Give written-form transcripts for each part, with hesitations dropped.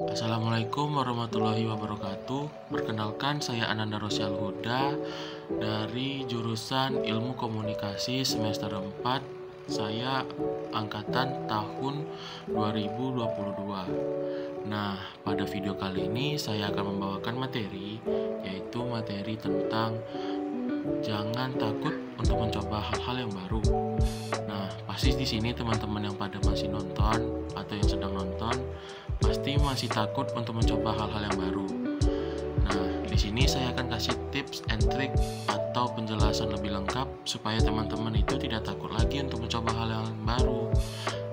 Assalamualaikum warahmatullahi wabarakatuh. Perkenalkan, saya Ananda Rosyal Huda dari jurusan Ilmu Komunikasi semester 4. Saya angkatan tahun 2022. Nah, pada video kali ini saya akan membawakan materi, yaitu materi tentang jangan takut untuk mencoba hal-hal yang baru. Nah, pasti di sini teman-teman yang pada masih nonton atau yang sedang nonton pasti masih takut untuk mencoba hal-hal yang baru. Nah, di sini saya akan kasih tips and trick atau penjelasan lebih lengkap supaya teman-teman itu tidak takut lagi untuk mencoba hal-hal yang baru.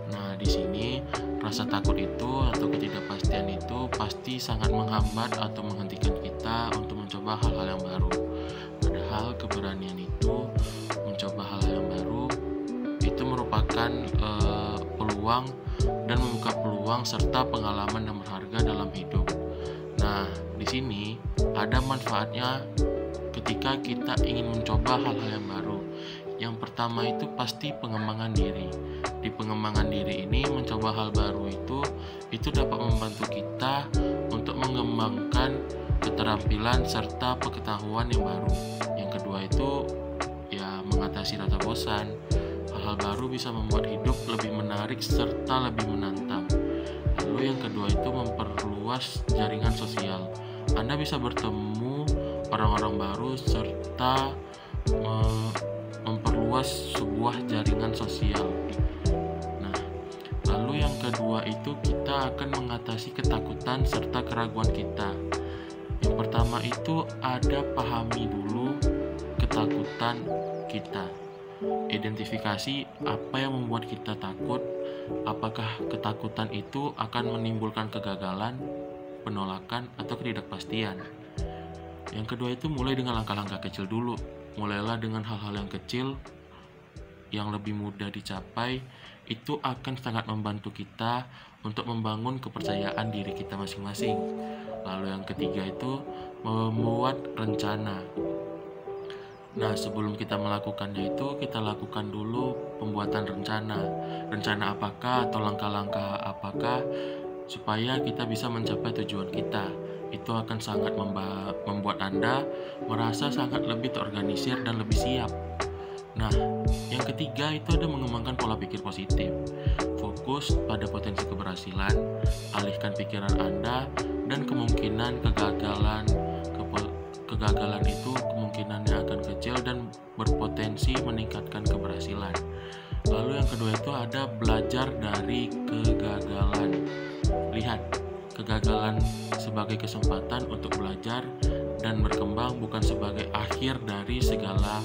Nah, di sini rasa takut itu atau ketidakpastian itu pasti sangat menghambat atau menghentikan kita untuk mencoba hal-hal yang baru. Padahal keberanian itu mencoba hal-hal yang baru itu merupakan peluang dan membuka peluang serta pengalaman yang berharga dalam hidup. Nah, di sini ada manfaatnya ketika kita ingin mencoba hal-hal yang baru. Yang pertama itu pasti pengembangan diri. Di pengembangan diri ini mencoba hal baru itu dapat membantu kita untuk mengembangkan keterampilan serta pengetahuan yang baru. Yang kedua itu mengatasi rasa bosan. Hal baru bisa membuat hidup lebih menarik serta lebih menantang. Lalu yang kedua itu memperluas jaringan sosial. Anda bisa bertemu orang-orang baru serta memperluas sebuah jaringan sosial. Nah, lalu yang kedua itu kita akan mengatasi ketakutan serta keraguan kita. Yang pertama itu ada pahami dulu ketakutan kita. Identifikasi apa yang membuat kita takut, apakah ketakutan itu akan menimbulkan kegagalan, penolakan, atau ketidakpastian. Yang kedua itu mulai dengan langkah-langkah kecil dulu. Mulailah dengan hal-hal yang kecil, yang lebih mudah dicapai, itu akan sangat membantu kita untuk membangun kepercayaan diri kita masing-masing. Lalu yang ketiga itu membuat rencana. Nah, sebelum kita melakukannya itu, kita lakukan dulu pembuatan rencana. Rencana apakah atau langkah-langkah apakah supaya kita bisa mencapai tujuan kita. Itu akan sangat membuat Anda merasa sangat lebih terorganisir dan lebih siap. Nah, yang ketiga itu ada mengembangkan pola pikir positif. Fokus pada potensi keberhasilan, alihkan pikiran Anda dan kemungkinan kegagalan itu kemungkinannya akan kecil dan berpotensi meningkatkan keberhasilan. Lalu yang kedua itu ada belajar dari kegagalan. Lihat, kegagalan sebagai kesempatan untuk belajar dan berkembang, bukan sebagai akhir dari segala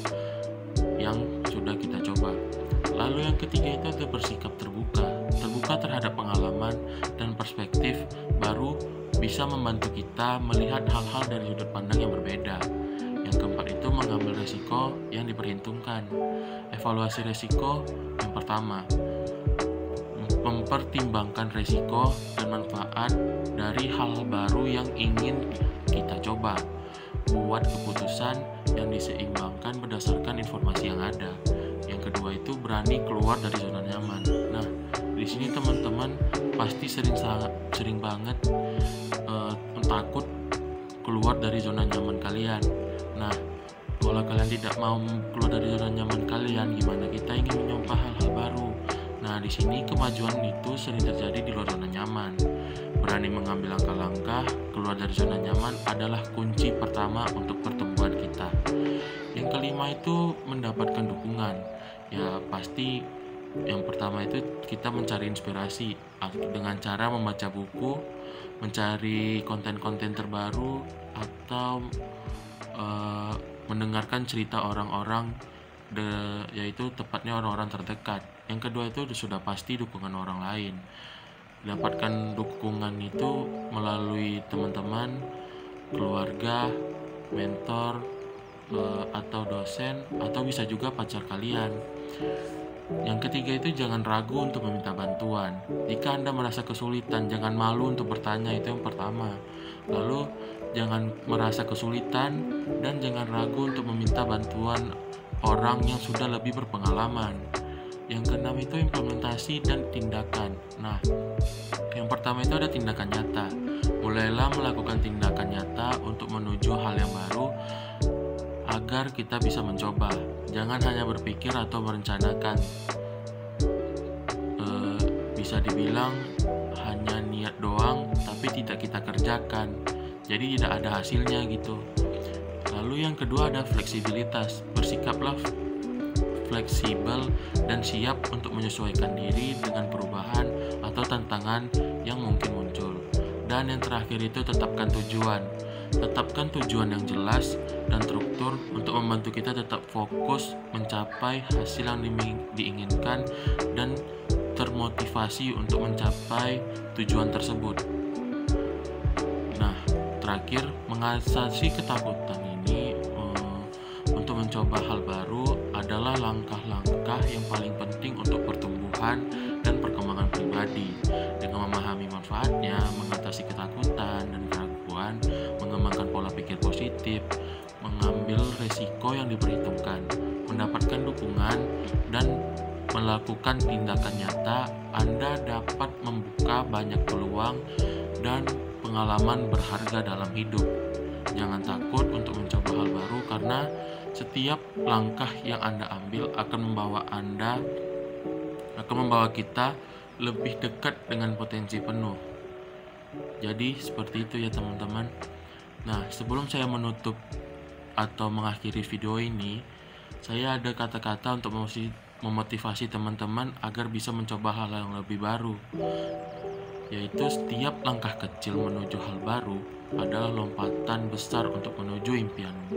yang sudah kita coba. Lalu yang ketiga itu ada bersikap terbuka. Terbuka terhadap pengalaman dan perspektif baru bisa membantu kita melihat hal-hal dari sudut pandang yang berbeda. Yang keempat itu mengambil resiko yang diperhitungkan. Evaluasi resiko yang pertama, mempertimbangkan resiko dan manfaat dari hal baru yang ingin kita coba. Buat keputusan yang diseimbangkan berdasarkan informasi yang ada. Yang kedua itu berani keluar dari zona nyaman. Nah, di sini teman-teman pasti sering banget takut keluar dari zona nyaman kalian. Nah, kalau kalian tidak mau keluar dari zona nyaman kalian, gimana kita ingin mencoba hal-hal baru? Nah, di sini kemajuan itu sering terjadi di luar zona nyaman. Berani mengambil langkah-langkah keluar dari zona nyaman adalah kunci pertama untuk pertumbuhan kita. Yang kelima itu mendapatkan dukungan. Ya, pasti yang pertama itu kita mencari inspirasi dengan cara membaca buku, mencari konten-konten terbaru, atau mendengarkan cerita orang-orang, yaitu tepatnya orang-orang terdekat. Yang kedua itu sudah pasti dukungan orang lain. Dapatkan dukungan itu melalui teman-teman, keluarga, mentor, atau dosen, atau bisa juga pacar kalian. Yang ketiga itu jangan ragu untuk meminta bantuan. Jika Anda merasa kesulitan, jangan malu untuk bertanya, itu yang pertama. Lalu jangan merasa kesulitan dan jangan ragu untuk meminta bantuan orang yang sudah lebih berpengalaman. Yang keenam itu implementasi dan tindakan. Nah, yang pertama itu ada tindakan nyata. adalah melakukan tindakan nyata untuk menuju hal yang baru agar kita bisa mencoba. Jangan hanya berpikir atau merencanakan. Bisa dibilang hanya niat doang tapi tidak kita kerjakan. Jadi tidak ada hasilnya gitu. Lalu yang kedua ada fleksibilitas. Bersikaplah fleksibel dan siap untuk menyesuaikan diri dengan perubahan atau tantangan yang mungkin muncul. Dan yang terakhir itu tetapkan tujuan. Tetapkan tujuan yang jelas dan struktur untuk membantu kita tetap fokus mencapai hasil yang diinginkan dan termotivasi untuk mencapai tujuan tersebut. Nah, terakhir, mengatasi ketakutan ini untuk mencoba hal baru adalah langkah-langkah yang paling penting untuk pertumbuhan dan perkembangan pribadi. Dengan memahami manfaatnya, mengatasi ketakutan dan keraguan, mengembangkan pola pikir positif, mengambil resiko yang diperhitungkan, mendapatkan dukungan, dan melakukan tindakan nyata, Anda dapat membuka banyak peluang dan pengalaman berharga dalam hidup. Jangan takut untuk mencoba hal baru karena setiap langkah yang Anda ambil akan membawa kita lebih dekat dengan potensi penuh. Jadi seperti itu ya teman-teman. Nah, sebelum saya menutup atau mengakhiri video ini, saya ada kata-kata untuk memotivasi teman-teman agar bisa mencoba hal yang lebih baru, yaitu setiap langkah kecil menuju hal baru adalah lompatan besar untuk menuju impianmu.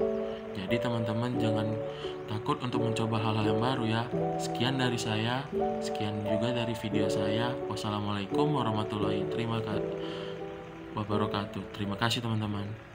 Jadi teman-teman jangan takut untuk mencoba hal-hal yang baru ya. Sekian dari saya, sekian juga dari video saya. Wassalamualaikum warahmatullahi wabarakatuh. Terima kasih teman-teman.